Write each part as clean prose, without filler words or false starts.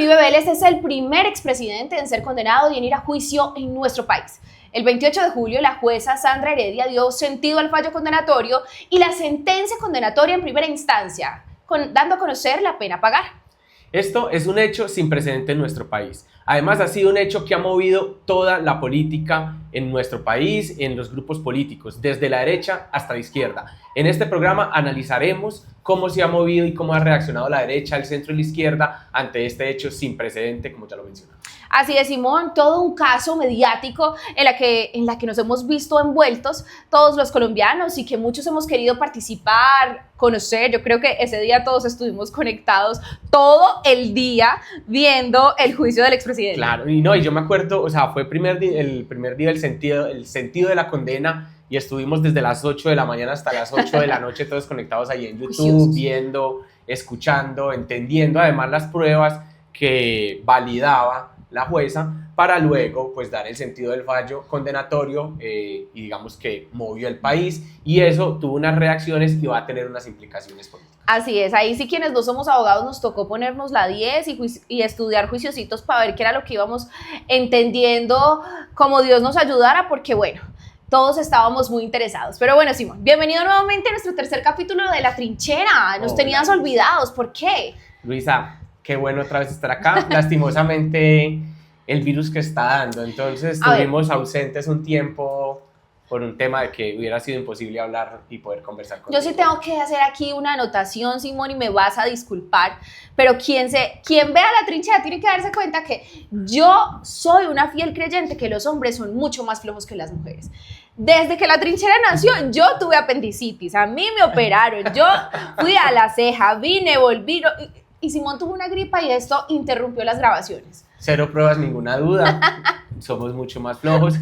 Uribe Vélez es el primer expresidente en ser condenado y en ir a juicio en nuestro país. El 28 de julio, la jueza Sandra Heredia dio sentido al fallo condenatorio y la sentencia condenatoria en primera instancia, dando a conocer la pena a pagar. Esto es un hecho sin precedente en nuestro país. Además, ha sido un hecho que ha movido toda la política en nuestro país, en los grupos políticos, desde la derecha hasta la izquierda. En este programa analizaremos cómo se ha movido y cómo ha reaccionado la derecha, el centro y la izquierda ante este hecho sin precedente, como ya lo mencionamos. Así es, Simón, todo un caso mediático en la que nos hemos visto envueltos todos los colombianos y que muchos hemos querido participar, conocer. Yo creo que ese día todos estuvimos conectados todo el día viendo el juicio del expresidente. Claro, y yo me acuerdo, fue el primer día el sentido de la condena, y estuvimos desde las 8 de la mañana hasta las 8 de la noche todos conectados ahí en YouTube, Juiciosos. viendo, escuchando, entendiendo además las pruebas que validaba la jueza para luego pues dar el sentido del fallo condenatorio y digamos que movió el país, y eso tuvo unas reacciones y va a tener unas implicaciones políticas. Así es, ahí sí quienes no somos abogados nos tocó ponernos la 10 y estudiar juiciositos para ver qué era lo que íbamos entendiendo, como Dios nos ayudara, porque bueno, todos estábamos muy interesados. Pero bueno, Simón, bienvenido nuevamente a nuestro tercer capítulo de La Trinchera. Nos tenías olvidados, ¿por qué? Luisa, qué bueno otra vez estar acá. Lastimosamente, el virus que está dando, entonces estuvimos ausentes un tiempo por un tema de que hubiera sido imposible hablar y poder conversar con Yo sí tengo que hacer aquí una anotación, Simón, y me vas a disculpar, pero quien vea La Trinchera tiene que darse cuenta que yo soy una fiel creyente que los hombres son mucho más flojos que las mujeres. Desde que La Trinchera nació, yo tuve apendicitis, a mí me operaron, yo fui a la ceja, vine, volví, y Simón tuvo una gripa y esto interrumpió las grabaciones. Cero pruebas, ninguna duda. Somos mucho más flojos,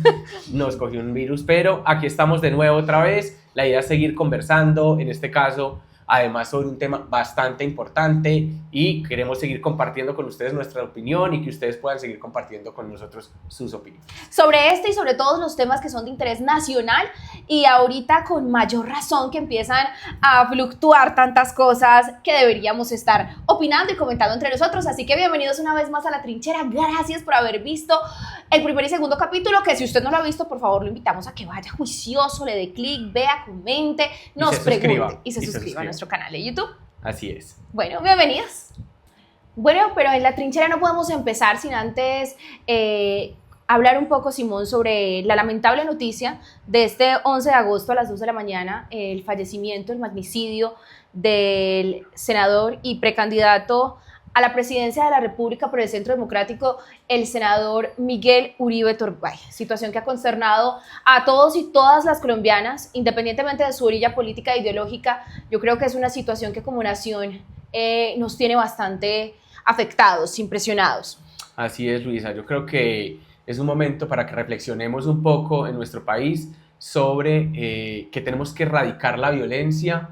nos cogió un virus, pero aquí estamos de nuevo otra vez. La idea es seguir conversando, en este caso, además sobre un tema bastante importante, y queremos seguir compartiendo con ustedes nuestra opinión y que ustedes puedan seguir compartiendo con nosotros sus opiniones. Sobre este y sobre todos los temas que son de interés nacional, y ahorita con mayor razón que empiezan a fluctuar tantas cosas que deberíamos estar opinando y comentando entre nosotros. Así que bienvenidos una vez más a La Trinchera. Gracias por haber visto el primer y segundo capítulo, que si usted no lo ha visto, por favor lo invitamos a que vaya juicioso, le dé clic, vea, comente, nos pregunte y se suscriba a nuestro canal de YouTube. Así es. Bueno, bienvenidos. Bueno, pero en La Trinchera no podemos empezar sin antes hablar un poco, Simón, sobre la lamentable noticia de este 11 de agosto a las 2 de la mañana, el fallecimiento, el magnicidio del senador y precandidato a la presidencia de la República por el Centro Democrático, el senador Miguel Uribe Turbay. Situación que ha consternado a todos y todas las colombianas, independientemente de su orilla política e ideológica. Yo creo que es una situación que como nación nos tiene bastante afectados, impresionados. Así es, Luisa. Yo creo que es un momento para que reflexionemos un poco en nuestro país sobre que tenemos que erradicar la violencia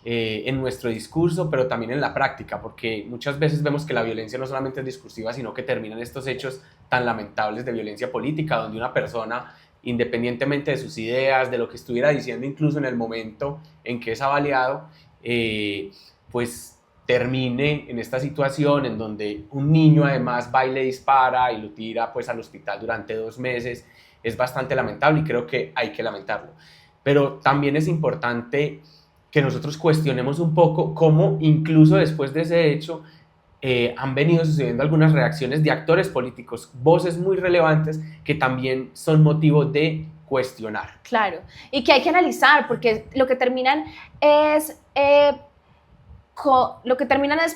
en nuestro discurso, pero también en la práctica, porque muchas veces vemos que la violencia no solamente es discursiva, sino que terminan estos hechos tan lamentables de violencia política, donde una persona, independientemente de sus ideas, de lo que estuviera diciendo incluso en el momento en que es avaliado, pues termine en esta situación en donde un niño además va y le dispara y lo tira pues al hospital durante 2 meses. Es bastante lamentable y creo que hay que lamentarlo. Pero también es importante que nosotros cuestionemos un poco cómo incluso después de ese hecho han venido sucediendo algunas reacciones de actores políticos, voces muy relevantes que también son motivo de cuestionar. Claro, y que hay que analizar, porque lo que terminan es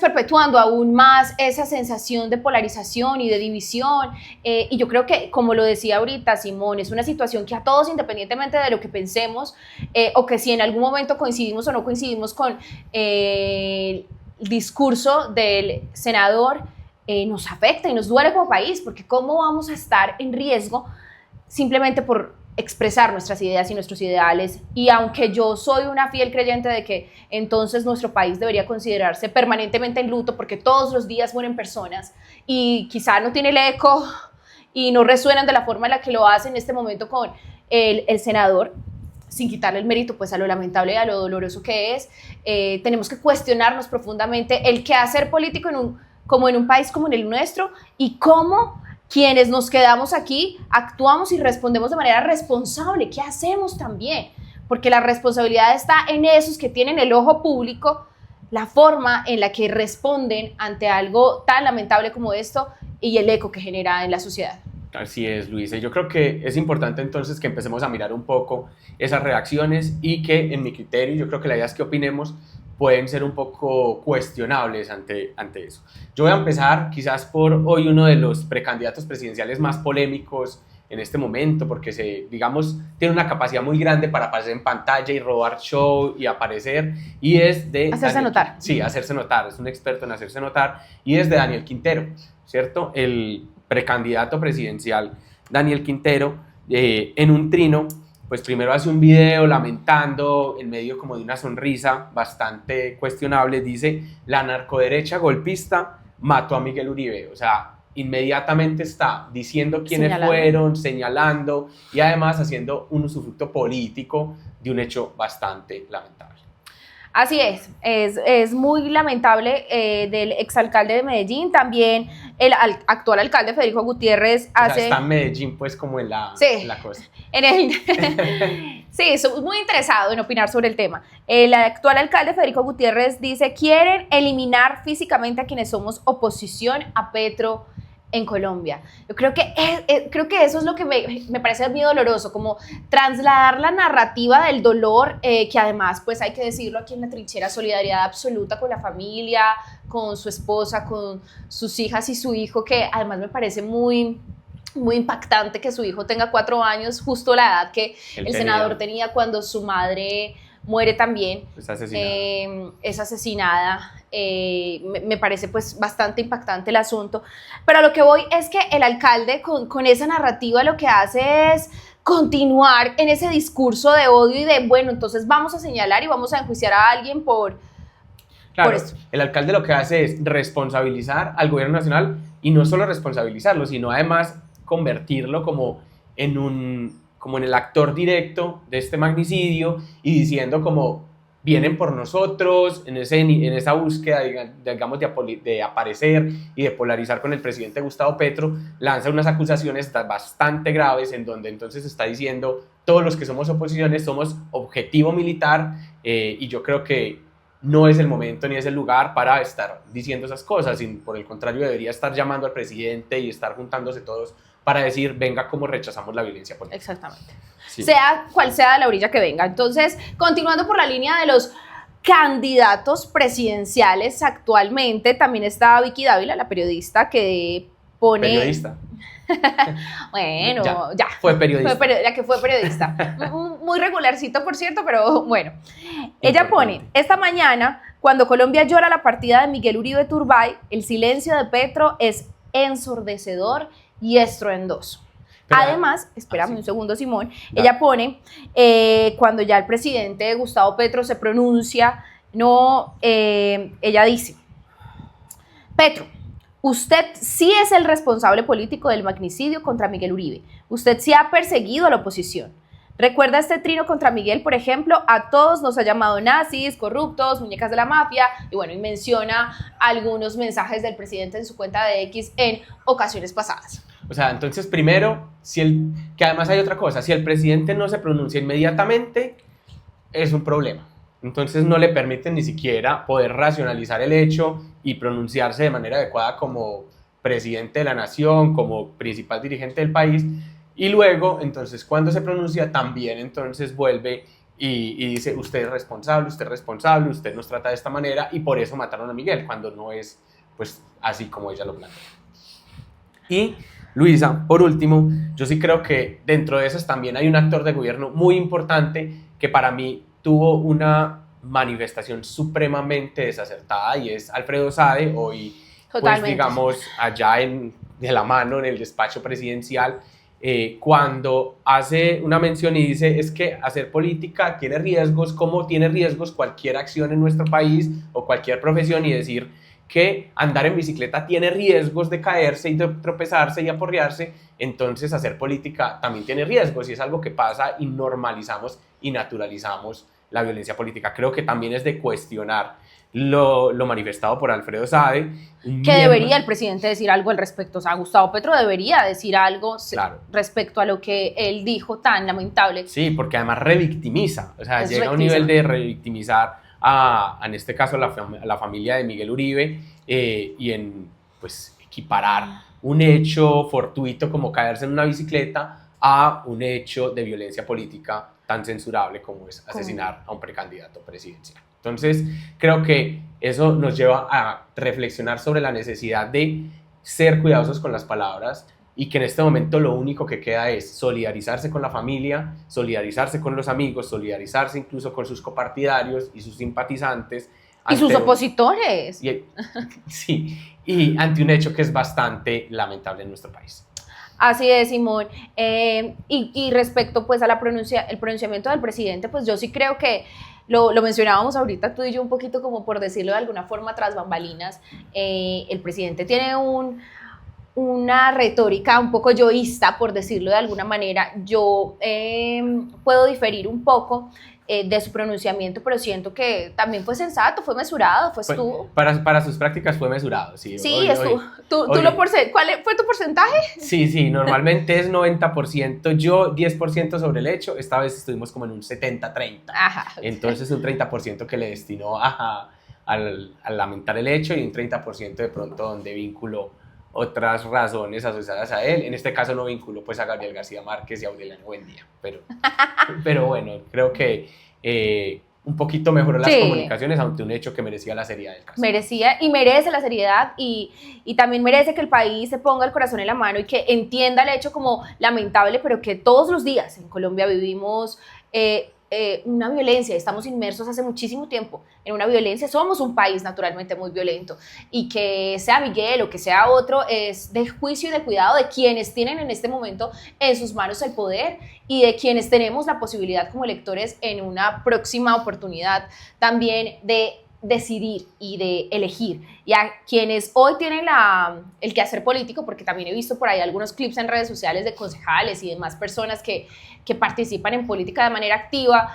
perpetuando aún más esa sensación de polarización y de división, y yo creo que, como lo decía ahorita Simón, es una situación que a todos, independientemente de lo que pensemos, o que si en algún momento coincidimos o no coincidimos con el discurso del senador, nos afecta y nos duele como país, porque cómo vamos a estar en riesgo simplemente por expresar nuestras ideas y nuestros ideales. Y aunque yo soy una fiel creyente de que entonces nuestro país debería considerarse permanentemente en luto porque todos los días mueren personas y quizá no tiene el eco y no resuenan de la forma en la que lo hace en este momento con el senador, sin quitarle el mérito pues a lo lamentable y a lo doloroso que es, tenemos que cuestionarnos profundamente el quehacer político en un como en un país como en el nuestro, y cómo quienes nos quedamos aquí actuamos y respondemos de manera responsable. ¿Qué hacemos también? Porque la responsabilidad está en esos que tienen el ojo público, la forma en la que responden ante algo tan lamentable como esto y el eco que genera en la sociedad. Así es, Luisa. Yo creo que es importante entonces que empecemos a mirar un poco esas reacciones y que en mi criterio, yo creo que las ideas que opinemos pueden ser un poco cuestionables ante eso. Yo voy a empezar quizás por hoy uno de los precandidatos presidenciales más polémicos en este momento, porque digamos, tiene una capacidad muy grande para aparecer en pantalla y robar show y aparecer, y es de... Hacerse notar. Sí, hacerse notar, es un experto en hacerse notar, y es de Daniel Quintero, ¿cierto? El precandidato presidencial Daniel Quintero, en un trino, pues primero hace un video lamentando en medio como de una sonrisa bastante cuestionable, dice: la narcoderecha golpista mató a Miguel Uribe. O sea, inmediatamente está diciendo quiénes fueron, señalando y además haciendo un usufructo político de un hecho bastante lamentable. Así es muy lamentable del exalcalde de Medellín, también el actual alcalde Federico Gutiérrez hace... O sea, está en Medellín pues como en la cosa. Sí, soy muy interesado en opinar sobre el tema. El actual alcalde Federico Gutiérrez dice: quieren eliminar físicamente a quienes somos oposición a Petro en Colombia. Yo creo que eso es lo que me parece muy doloroso, como trasladar la narrativa del dolor, que además, pues hay que decirlo aquí en la trinchera, solidaridad absoluta con la familia, con su esposa, con sus hijas y su hijo, que además me parece muy impactante que su hijo tenga 4 años, justo la edad que el senador tenía cuando su madre muere también. Es asesinada. Me parece pues bastante impactante el asunto, pero a lo que voy es que el alcalde con esa narrativa lo que hace es continuar en ese discurso de odio y de, bueno, entonces vamos a señalar y vamos a enjuiciar a alguien por esto. El alcalde lo que hace es responsabilizar al gobierno nacional, y no solo responsabilizarlo, sino además convertirlo como en el actor directo de este magnicidio, y diciendo como: vienen por nosotros en esa búsqueda, digamos, de aparecer y de polarizar con el presidente Gustavo Petro. Lanza unas acusaciones bastante graves en donde entonces está diciendo: todos los que somos oposiciones somos objetivo militar, y yo creo que no es el momento ni es el lugar para estar diciendo esas cosas, y por el contrario debería estar llamando al presidente y estar juntándose todos para decir: venga, cómo rechazamos la violencia política. Exactamente. Sí. Sea cual sea la orilla que venga. Entonces, continuando por la línea de los candidatos presidenciales actualmente, también está Vicky Dávila, la periodista que pone... ¿Periodista? Bueno, ya. Fue periodista. La que fue periodista. Muy regularcito, por cierto, pero bueno. Ella pone: esta mañana, cuando Colombia llora la partida de Miguel Uribe Turbay, el silencio de Petro es ensordecedor y estruendoso. Además, espérame un segundo, Simón, ella pone, cuando ya el presidente Gustavo Petro se pronuncia, ella dice: Petro, usted sí es el responsable político del magnicidio contra Miguel Uribe. Usted sí ha perseguido a la oposición. Recuerda este trino contra Miguel, por ejemplo, a todos nos ha llamado nazis, corruptos, muñecas de la mafia, y bueno, y menciona algunos mensajes del presidente en su cuenta de X en ocasiones pasadas. O sea, entonces primero, que además hay otra cosa: si el presidente no se pronuncia inmediatamente, es un problema. Entonces no le permiten ni siquiera poder racionalizar el hecho y pronunciarse de manera adecuada como presidente de la nación, como principal dirigente del país. Y luego, entonces, cuando se pronuncia, también entonces vuelve y dice: usted es responsable, usted nos trata de esta manera, y por eso mataron a Miguel, cuando no es pues así como ella lo plantea. Y Luisa, por último, yo sí creo que dentro de esas también hay un actor de gobierno muy importante que para mí tuvo una manifestación supremamente desacertada, y es Alfredo Sade, hoy pues digamos allá de la mano en el despacho presidencial, cuando hace una mención y dice: es que hacer política tiene riesgos, como tiene riesgos cualquier acción en nuestro país o cualquier profesión, y decir que andar en bicicleta tiene riesgos de caerse y de tropezarse y aporrearse, entonces hacer política también tiene riesgos, y es algo que pasa y normalizamos y naturalizamos la violencia política. Creo que también es de cuestionar lo manifestado por Alfredo Sade. Que debería el presidente decir algo al respecto, o sea, Gustavo Petro debería decir algo claro, respecto a lo que él dijo tan lamentable. Sí, porque además revictimiza, o sea, llega a un revictimiza. nivel de revictimizar en este caso, a la familia de Miguel Uribe y en, pues, equiparar un hecho fortuito como caerse en una bicicleta a un hecho de violencia política tan censurable como es asesinar a un precandidato presidencial. Entonces, creo que eso nos lleva a reflexionar sobre la necesidad de ser cuidadosos con las palabras y que en este momento lo único que queda es solidarizarse con la familia, solidarizarse con los amigos, solidarizarse incluso con sus copartidarios y sus simpatizantes. Y sus opositores. Sí, y ante un hecho que es bastante lamentable en nuestro país. Así es, Simón. Y respecto pues a el pronunciamiento del presidente, pues yo sí creo que lo mencionábamos ahorita tú y yo un poquito como por decirlo de alguna forma tras bambalinas. El presidente tiene una retórica un poco yoísta, por decirlo de alguna manera. Yo puedo diferir un poco de su pronunciamiento, pero siento que también fue sensato, fue mesurado, fue estuvo. Para sus prácticas fue mesurado, sí. Sí, estuvo. ¿Cuál fue tu porcentaje? Sí, normalmente es 90%, yo 10% sobre el hecho, esta vez estuvimos como en un 70-30. Ajá. Entonces un 30% que le destinó al lamentar el hecho y un 30% de pronto donde vinculó otras razones asociadas a él. En este caso no vinculó pues a Gabriel García Márquez y a Aureliano Buendía, pero bueno, creo que un poquito mejoró las comunicaciones ante un hecho que merecía la seriedad del caso. Merecía y merece la seriedad y también merece que el país se ponga el corazón en la mano y que entienda el hecho como lamentable, pero que todos los días en Colombia vivimos una violencia, estamos inmersos hace muchísimo tiempo en una violencia, somos un país naturalmente muy violento y que sea Miguel o que sea otro es de juicio y de cuidado de quienes tienen en este momento en sus manos el poder y de quienes tenemos la posibilidad como electores en una próxima oportunidad también de decidir y de elegir, y a quienes hoy tienen el quehacer político, porque también he visto por ahí algunos clips en redes sociales de concejales y demás personas que participan en política de manera activa,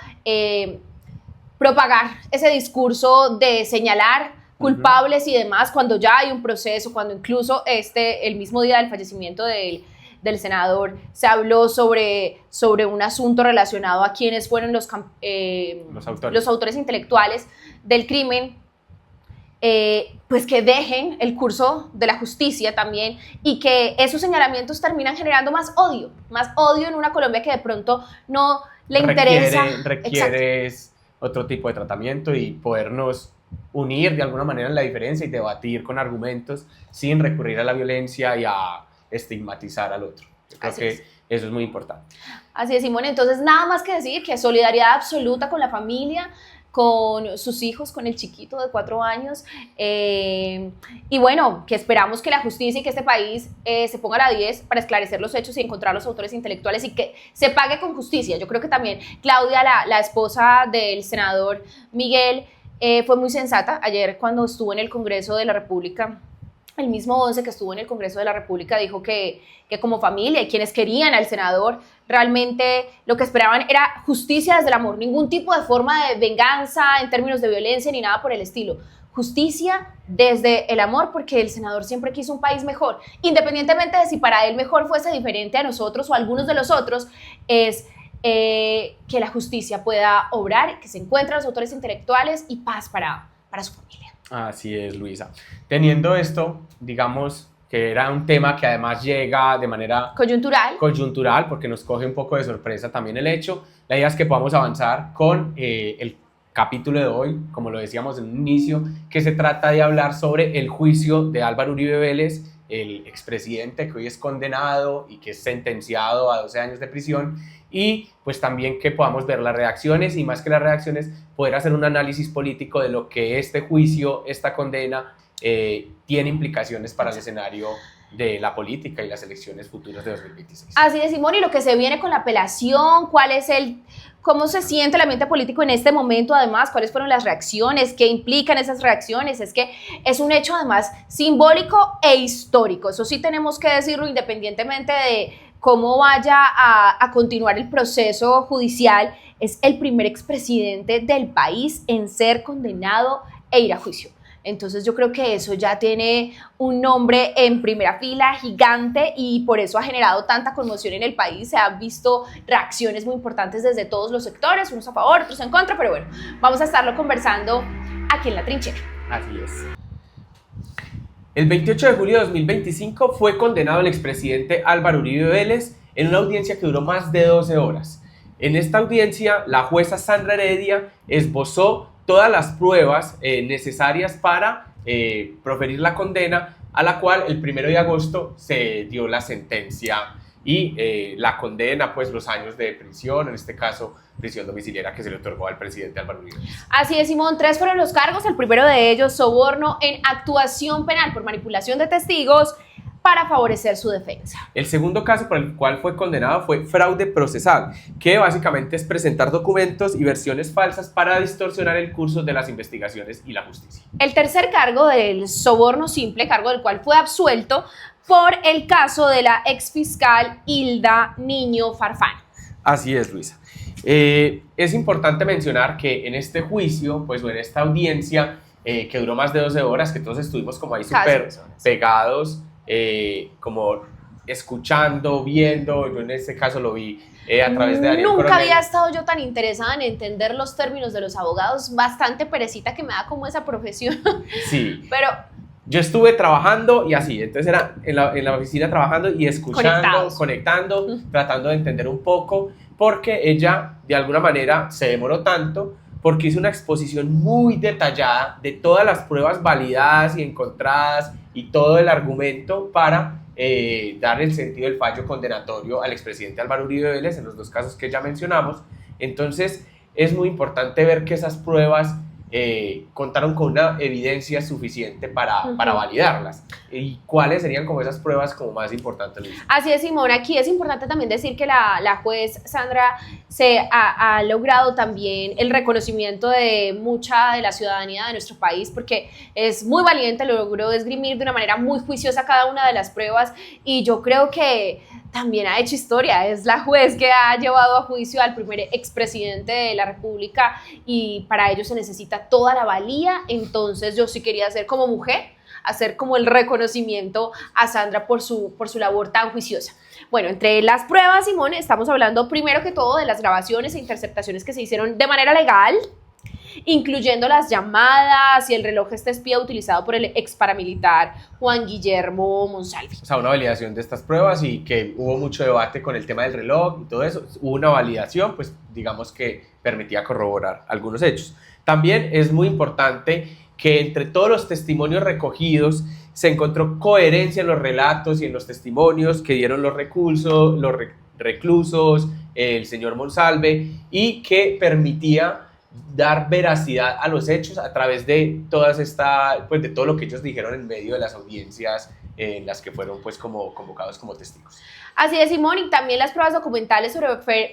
propagar ese discurso de señalar culpables y demás cuando ya hay un proceso, cuando incluso el mismo día del fallecimiento del senador se habló sobre un asunto relacionado a quiénes fueron los autores intelectuales del crimen, pues que dejen el curso de la justicia también y que esos señalamientos terminan generando más odio en una Colombia que de pronto no le interesa. Requiere otro tipo de tratamiento y podernos unir de alguna manera en la diferencia y debatir con argumentos sin recurrir a la violencia y a estigmatizar al otro. Yo creo que eso es muy importante. Así es, Simón. Entonces, nada más que decir que solidaridad absoluta con la familia, con sus hijos, con el chiquito de 4 años, y bueno, que esperamos que la justicia y que este país se ponga a la 10 para esclarecer los hechos y encontrar los autores intelectuales y que se pague con justicia. Yo creo que también Claudia, la esposa del senador Miguel, fue muy sensata ayer cuando estuvo en el Congreso de la República. El mismo 11 que estuvo en el Congreso de la República dijo que como familia y quienes querían al senador realmente lo que esperaban era justicia desde el amor, ningún tipo de forma de venganza en términos de violencia ni nada por el estilo. Justicia desde el amor, porque el senador siempre quiso un país mejor, independientemente de si para él mejor fuese diferente a nosotros o a algunos de los otros, es que la justicia pueda obrar, que se encuentren los autores intelectuales y paz para su familia. Así es, Luisa. Teniendo esto, digamos que era un tema que además llega de manera coyuntural, porque nos coge un poco de sorpresa también el hecho. La idea es que podamos avanzar con el capítulo de hoy, como lo decíamos en un inicio, que se trata de hablar sobre el juicio de Álvaro Uribe Vélez, el expresidente que hoy es condenado y que es sentenciado a 12 años de prisión, y pues también que podamos ver las reacciones y más que las reacciones, poder hacer un análisis político de lo que este juicio, esta condena, tiene implicaciones para el escenario de la política y las elecciones futuras de 2026. Así es, Simón, y lo que se viene con la apelación, cómo se siente el ambiente político en este momento, además, cuáles fueron las reacciones, qué implican esas reacciones, es que es un hecho además simbólico e histórico, eso sí tenemos que decirlo independientemente de cómo vaya a continuar el proceso judicial, es el primer expresidente del país en ser condenado e ir a juicio. Entonces yo creo que eso ya tiene un nombre en primera fila gigante y por eso ha generado tanta conmoción en el país. Se han visto reacciones muy importantes desde todos los sectores, unos a favor, otros en contra, pero bueno, vamos a estarlo conversando aquí en La Trinchera. Así es. El 28 de julio de 2025 fue condenado el expresidente Álvaro Uribe Vélez en una audiencia que duró más de 12 horas. En esta audiencia, la jueza Sandra Heredia esbozó todas las pruebas necesarias para proferir la condena, a la cual el 1 de agosto se dio la sentencia y la condena, pues los años de prisión, en este caso prisión domiciliaria que se le otorgó al presidente Álvaro Uribe. Así es, Simón, 3 fueron los cargos, el primero de ellos soborno en actuación penal por manipulación de testigos para favorecer su defensa. El segundo caso por el cual fue condenado fue fraude procesal, que básicamente es presentar documentos y versiones falsas para distorsionar el curso de las investigaciones y la justicia. El tercer cargo del soborno simple, cargo del cual fue absuelto por el caso de la exfiscal Hilda Niño Farfán. Así es, Luisa. Es importante mencionar que en este juicio, pues o en esta audiencia, que duró más de 12 horas, que todos estuvimos como ahí súper pegados, como escuchando, viendo, yo en este caso lo vi a través de Daniel Nunca Coronel. había estado yo tan interesada en entender los términos de los abogados, bastante perecita que me da como esa profesión. Sí. Pero yo estuve trabajando y así, entonces era en la oficina trabajando y escuchando, conectando, tratando de entender un poco, porque ella de alguna manera se demoró tanto porque hizo una exposición muy detallada de todas las pruebas validadas y encontradas y todo el argumento para dar el sentido del fallo condenatorio al expresidente Álvaro Uribe Vélez en los dos casos que ya mencionamos. Entonces es muy importante ver que esas pruebas contaron con una evidencia suficiente para validarlas. ¿Y cuáles serían como esas pruebas como más importantes, Luis? Así es, Simón. Aquí es importante también decir que la juez Sandra se ha logrado también el reconocimiento de mucha de la ciudadanía de nuestro país, porque es muy valiente, logró esgrimir de una manera muy juiciosa cada una de las pruebas, y yo creo que también ha hecho historia. Es la juez que ha llevado a juicio al primer expresidente de la República y para ello se necesita toda la valía. Entonces yo sí quería hacer como mujer, hacer como el reconocimiento a Sandra por su labor tan juiciosa. Bueno, entre las pruebas, Simón, estamos hablando primero que todo de las grabaciones e interceptaciones que se hicieron de manera legal, incluyendo las llamadas y el reloj espía utilizado por el ex paramilitar Juan Guillermo Monsalve. O sea, una validación de estas pruebas, y que hubo mucho debate con el tema del reloj y todo eso. Hubo una validación, pues digamos que permitía corroborar algunos hechos. También es muy importante que entre todos los testimonios recogidos se encontró coherencia en los relatos y en los testimonios que dieron los reclusos, el señor Monsalve, y que permitía dar veracidad a los hechos a través de pues de todo lo que ellos dijeron en medio de las audiencias en las que fueron pues como convocados como testigos. Así es, Simón, y también las pruebas documentales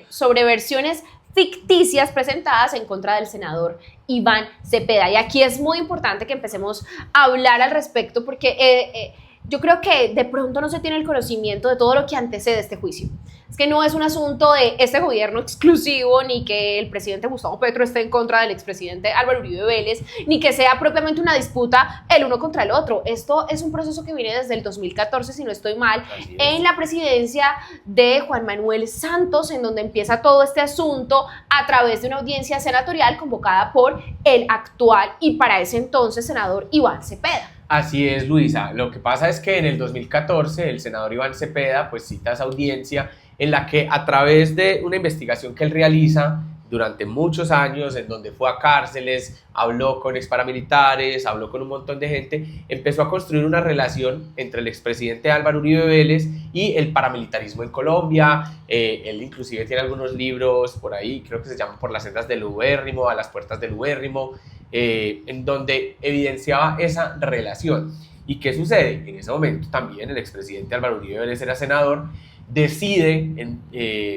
sobre versiones ficticias presentadas en contra del senador Iván Cepeda. Y aquí es muy importante que empecemos a hablar al respecto, porque yo creo que de pronto no se tiene el conocimiento de todo lo que antecede este juicio. Es que no es un asunto de este gobierno exclusivo, ni que el presidente Gustavo Petro esté en contra del expresidente Álvaro Uribe Vélez, ni que sea propiamente una disputa el uno contra el otro. Esto es un proceso que viene desde el 2014, si no estoy mal, en la presidencia de Juan Manuel Santos, en donde empieza todo este asunto a través de una audiencia senatorial convocada por el actual y para ese entonces senador Iván Cepeda. Así es, Luisa. Lo que pasa es que en el 2014 el senador Iván Cepeda pues cita esa audiencia en la que, a través de una investigación que él realiza durante muchos años, en donde fue a cárceles, habló con exparamilitares, habló con un montón de gente, empezó a construir una relación entre el expresidente Álvaro Uribe Vélez y el paramilitarismo en Colombia. Él inclusive tiene algunos libros por ahí, creo que se llaman Por las sendas del ubérrimo, A las puertas del ubérrimo, en donde evidenciaba esa relación. ¿Y qué sucede? En ese momento también el expresidente Álvaro Uribe Vélez era senador, decide,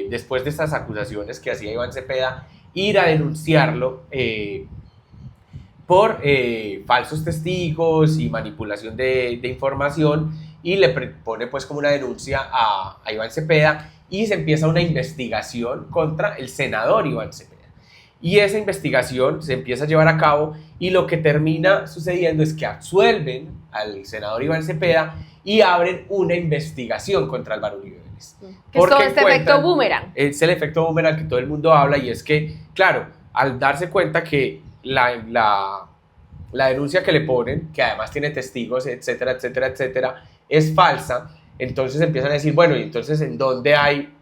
después de estas acusaciones que hacía Iván Cepeda, ir a denunciarlo por falsos testigos y manipulación de información, y le pone pues como una denuncia a Iván Cepeda, y se empieza una investigación contra el senador Iván Cepeda. Y esa investigación se empieza a llevar a cabo y lo que termina sucediendo es que absuelven al senador Iván Cepeda y abren una investigación contra Álvaro Uribe Vélez. Que es todo este efecto boomerang. Es el efecto boomerang que todo el mundo habla, y es que, claro, al darse cuenta que la denuncia que le ponen, que además tiene testigos, etcétera, etcétera, etcétera, es falsa, entonces empiezan a decir, bueno, ¿y entonces en dónde hay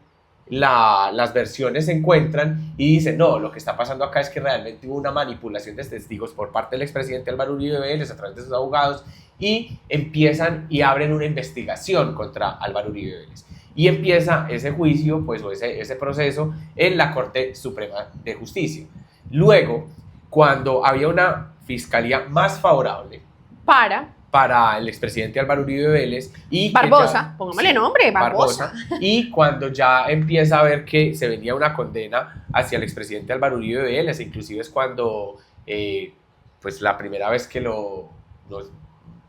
las versiones se encuentran? Y dicen, no, lo que está pasando acá es que realmente hubo una manipulación de testigos por parte del expresidente Álvaro Uribe Vélez a través de sus abogados, y empiezan y abren una investigación contra Álvaro Uribe Vélez. Y empieza ese juicio, pues, o ese proceso en la Corte Suprema de Justicia. Luego, cuando había una fiscalía más favorable para el expresidente Álvaro Uribe Vélez y Barbosa, pongámosle nombre, Barbosa. Y cuando ya empieza a ver que se venía una condena hacia el expresidente Álvaro Uribe Vélez, inclusive es cuando pues la primera vez que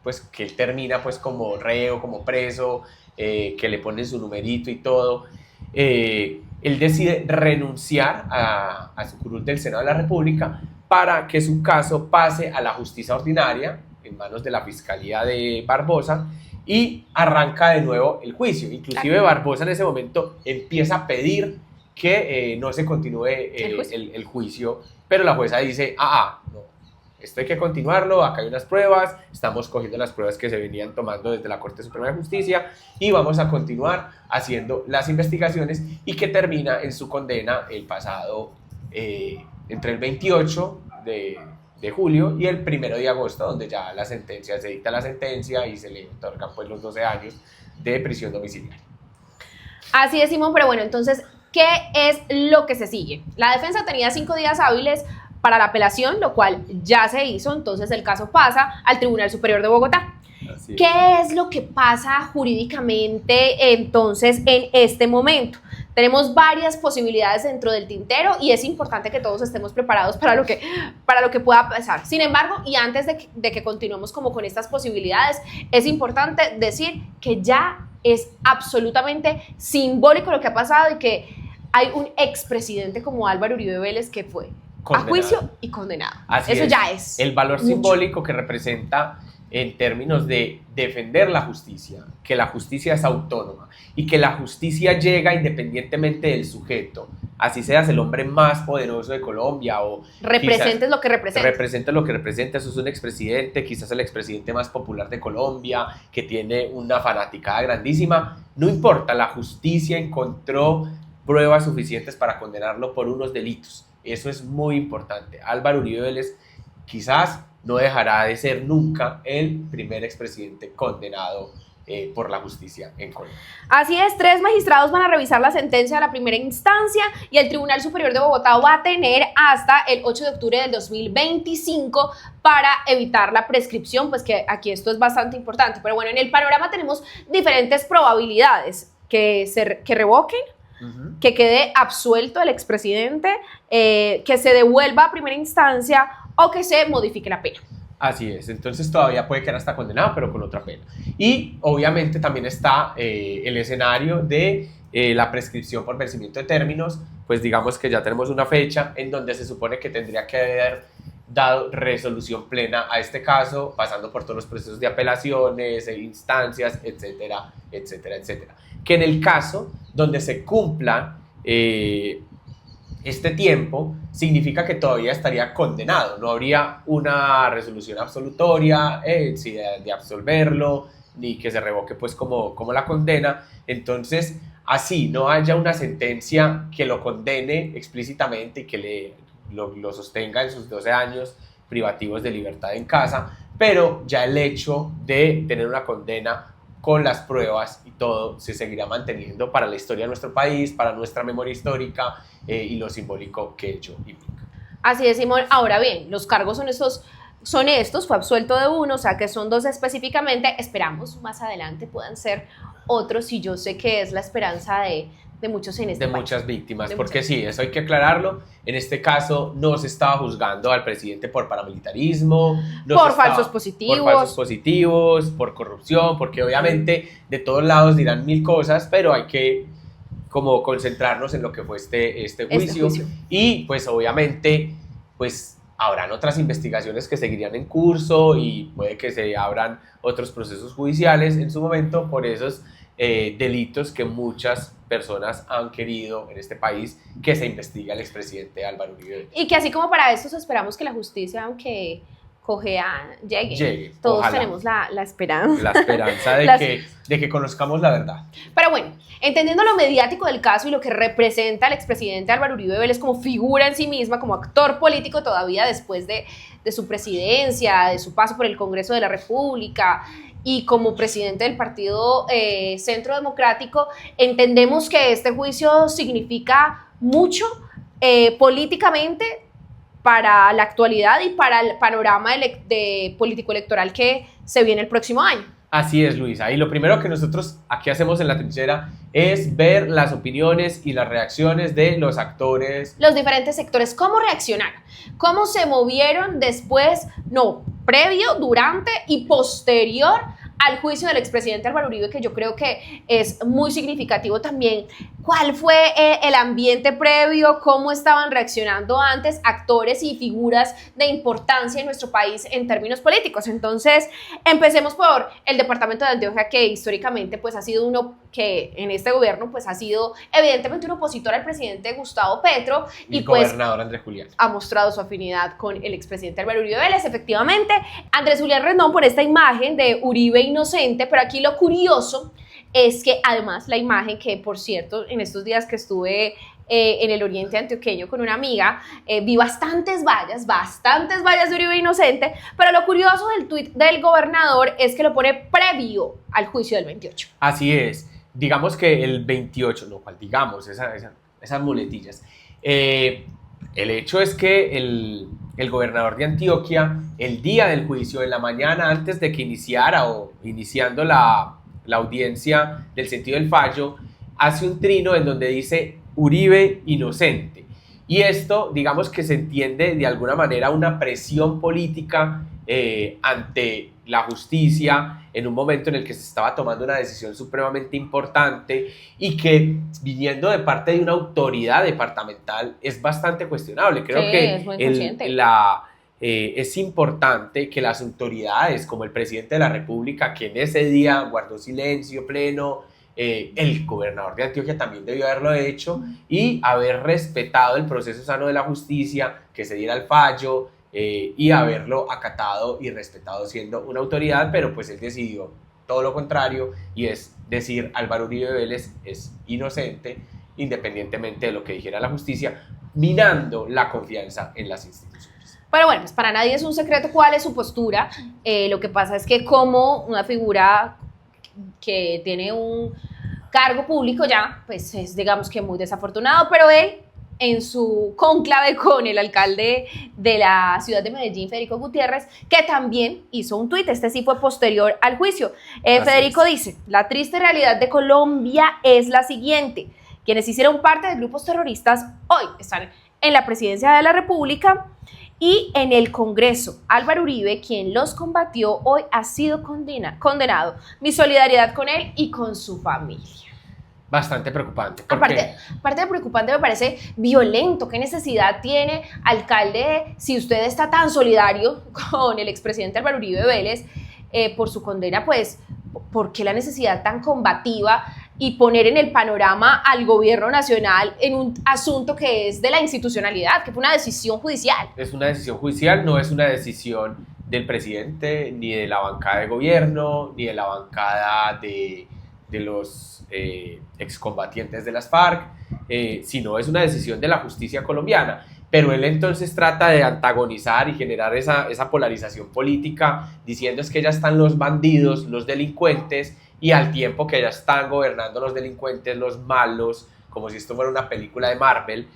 pues que él termina pues como reo, como preso, que le ponen su numerito y todo, él decide renunciar a su curul del Senado de la República para que su caso pase a la justicia ordinaria en manos de la Fiscalía de Barbosa, y arranca de nuevo el juicio. Inclusive Barbosa en ese momento empieza a pedir que no se continúe el juicio, pero la jueza dice, no, esto hay que continuarlo, acá hay unas pruebas, estamos cogiendo las pruebas que se venían tomando desde la Corte Suprema de Justicia y vamos a continuar haciendo las investigaciones, y que termina en su condena el pasado, entre el 28 de julio y el 1 de agosto, donde ya se dicta la sentencia y se le otorgan pues los 12 años de prisión domiciliaria. Así es, Simón, pero bueno, entonces, ¿qué es lo que se sigue? La defensa tenía 5 días hábiles para la apelación, lo cual ya se hizo, entonces el caso pasa al Tribunal Superior de Bogotá. ¿Qué es lo que pasa jurídicamente entonces en este momento? Tenemos varias posibilidades dentro del tintero y es importante que todos estemos preparados para lo que pueda pasar. Sin embargo, y antes de que continuemos como con estas posibilidades, es importante decir que ya es absolutamente simbólico lo que ha pasado y que hay un expresidente como Álvaro Uribe Vélez que fue condenado a juicio y condenado. Eso ya es el valor simbólico que representa en términos de defender la justicia, que la justicia es autónoma y que la justicia llega independientemente del sujeto, así seas el hombre más poderoso de Colombia o representes lo que representa. Representa lo que representa, eso es un expresidente, quizás el expresidente más popular de Colombia, que tiene una fanaticada grandísima, no importa, la justicia encontró pruebas suficientes para condenarlo por unos delitos. Eso es muy importante. Álvaro Uribe Vélez quizás no dejará de ser nunca el primer expresidente condenado por la justicia en Colombia. Así es, 3 magistrados van a revisar la sentencia de la primera instancia y el Tribunal Superior de Bogotá va a tener hasta el 8 de octubre del 2025 para evitar la prescripción, pues que aquí esto es bastante importante. Pero bueno, en el panorama tenemos diferentes probabilidades: que revoquen, que quede absuelto el expresidente, que se devuelva a primera instancia o que se modifique la pena. Así es, entonces todavía puede quedar hasta condenado, pero con otra pena. Y obviamente también está el escenario de la prescripción por vencimiento de términos, pues digamos que ya tenemos una fecha en donde se supone que tendría que haber dado resolución plena a este caso, pasando por todos los procesos de apelaciones, instancias, etcétera, etcétera, etcétera. Que en el caso donde se cumpla este tiempo, significa que todavía estaría condenado, no habría una resolución absolutoria de absolverlo, ni que se revoque pues como la condena. Entonces, así no haya una sentencia que lo condene explícitamente y que lo sostenga en sus 12 años privativos de libertad en casa, pero ya el hecho de tener una condena con las pruebas y todo se seguirá manteniendo para la historia de nuestro país, para nuestra memoria histórica y lo simbólico que ello implica. Así es, Simón. Ahora bien, los cargos son estos, fue absuelto de uno, o sea que son 2 específicamente. Esperamos más adelante puedan ser otros, y yo sé que es la esperanza de muchos en este país. De muchas víctimas, porque sí, eso hay que aclararlo. En este caso no se estaba juzgando al presidente por paramilitarismo, por falsos positivos, por corrupción, porque obviamente de todos lados dirán 1000 cosas, pero hay que como concentrarnos en lo que fue este juicio. Y pues obviamente pues habrán otras investigaciones que seguirían en curso y puede que se abran otros procesos judiciales en su momento por esos delitos que muchas personas han querido en este país que se investigue al expresidente Álvaro Uribe. Y que así como para eso esperamos que la justicia, aunque cojea, llegue. Todos ojalá. Tenemos la esperanza. La esperanza de que conozcamos la verdad. Pero bueno, entendiendo lo mediático del caso y lo que representa el expresidente Álvaro Uribe Vélez como figura en sí misma, como actor político todavía después de su presidencia, de su paso por el Congreso de la República y como presidente del Partido Centro Democrático, entendemos que este juicio significa mucho políticamente para la actualidad y para el panorama de político electoral que se viene el próximo año. Así es, Luisa. Y lo primero que nosotros aquí hacemos en La Trinchera es ver las opiniones y las reacciones de los actores. Los diferentes sectores, ¿cómo reaccionaron? ¿Cómo se movieron después, previo, durante y posterior al juicio del expresidente Álvaro Uribe, que yo creo que es muy significativo también? ¿Cuál fue el ambiente previo? ¿Cómo estaban reaccionando antes actores y figuras de importancia en nuestro país en términos políticos? Entonces, empecemos por el departamento de Antioquia, que históricamente pues ha sido uno que en este gobierno pues ha sido evidentemente un opositor al presidente Gustavo Petro y pues gobernador Andrés Julián ha mostrado su afinidad con el expresidente Álvaro Uribe Vélez. Efectivamente, Andrés Julián Rendón por esta imagen de Uribe inocente, pero aquí lo curioso es que además la imagen que, por cierto, en estos días que estuve en el oriente antioqueño con una amiga, vi bastantes vallas de Uribe inocente, pero lo curioso del tuit del gobernador es que lo pone previo al juicio del 28. Así es, digamos que el 28, esas muletillas. El hecho es que el gobernador de Antioquia, el día del juicio, en la mañana antes de que iniciando la audiencia del sentido del fallo, hace un trino en donde dice Uribe inocente. Y esto, digamos que se entiende de alguna manera una presión política ante la justicia en un momento en el que se estaba tomando una decisión supremamente importante y que viniendo de parte de una autoridad departamental es bastante cuestionable. Creo que es importante que las autoridades como el presidente de la República, que en ese día guardó silencio pleno, el gobernador de Antioquia también debió haberlo hecho y haber respetado el proceso sano de la justicia, que se diera el fallo y haberlo acatado y respetado siendo una autoridad, pero pues él decidió todo lo contrario y es decir Álvaro Uribe Vélez es inocente independientemente de lo que dijera la justicia, minando la confianza en las instituciones. Pero bueno, pues para nadie es un secreto cuál es su postura. Lo que pasa es que como una figura que tiene un cargo público ya, pues es digamos que muy desafortunado, pero él en su cónclave con el alcalde de la ciudad de Medellín, Federico Gutiérrez, que también hizo un tuit, este sí fue posterior al juicio. Federico dice, la triste realidad de Colombia es la siguiente, quienes hicieron parte de grupos terroristas hoy están en la presidencia de la República y en el Congreso. Álvaro Uribe, quien los combatió, hoy ha sido condenado. Mi solidaridad con él y con su familia. Bastante preocupante. Aparte de preocupante, me parece violento. ¿Qué necesidad tiene, alcalde, si usted está tan solidario con el expresidente Álvaro Uribe Vélez por su condena? Pues, ¿por qué la necesidad tan combativa y poner en el panorama al gobierno nacional en un asunto que es de la institucionalidad, que fue una decisión judicial? Es una decisión judicial, no es una decisión del presidente, ni de la bancada de gobierno, ni de la bancada de los excombatientes de las FARC, sino es una decisión de la justicia colombiana. Pero él entonces trata de antagonizar y generar esa polarización política, diciendo es que ya están los bandidos, los delincuentes, y al tiempo que ya están gobernando los delincuentes, los malos, como si esto fuera una película de Marvel,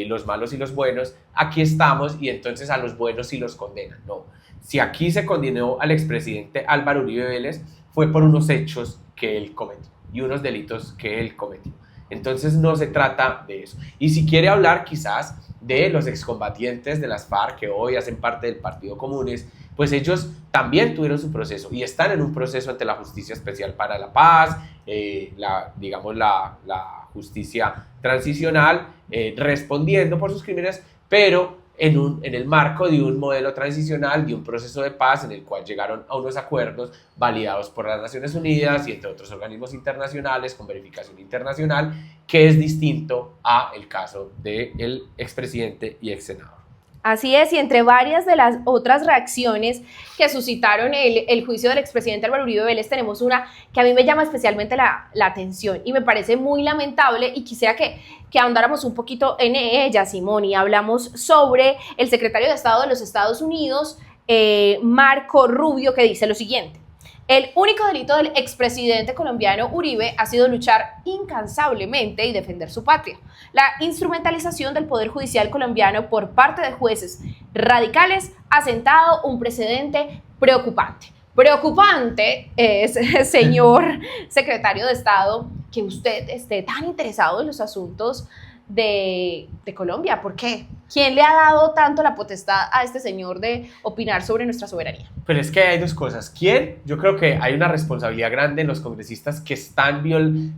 los malos y los buenos, aquí estamos y entonces a los buenos sí los condenan. No, si aquí se condenó al expresidente Álvaro Uribe Vélez fue por unos hechos que él cometió y unos delitos que él cometió. Entonces no se trata de eso. Y si quiere hablar quizás de los excombatientes de las FARC que hoy hacen parte del Partido Comunes, pues ellos también tuvieron su proceso y están en un proceso ante la Justicia Especial para la Paz, digamos la justicia transicional, respondiendo por sus crímenes, pero en el marco de un modelo transicional, de un proceso de paz en el cual llegaron a unos acuerdos validados por las Naciones Unidas y entre otros organismos internacionales con verificación internacional, que es distinto a el caso del expresidente y ex senador. Así es, y entre varias de las otras reacciones que suscitaron el juicio del expresidente Álvaro Uribe Vélez, tenemos una que a mí me llama especialmente la atención y me parece muy lamentable, y quisiera que ahondáramos un poquito en ella, Simón, y hablamos sobre el secretario de Estado de los Estados Unidos, Marco Rubio, que dice lo siguiente: el único delito del expresidente colombiano Uribe ha sido luchar incansablemente y defender su patria. La instrumentalización del Poder Judicial colombiano por parte de jueces radicales ha sentado un precedente preocupante. Preocupante es, señor secretario de Estado, que usted esté tan interesado en los asuntos de Colombia. ¿Por qué? ¿Quién le ha dado tanto la potestad a este señor de opinar sobre nuestra soberanía? Pero es que hay dos cosas. ¿Quién? Yo creo que hay una responsabilidad grande en los congresistas que están,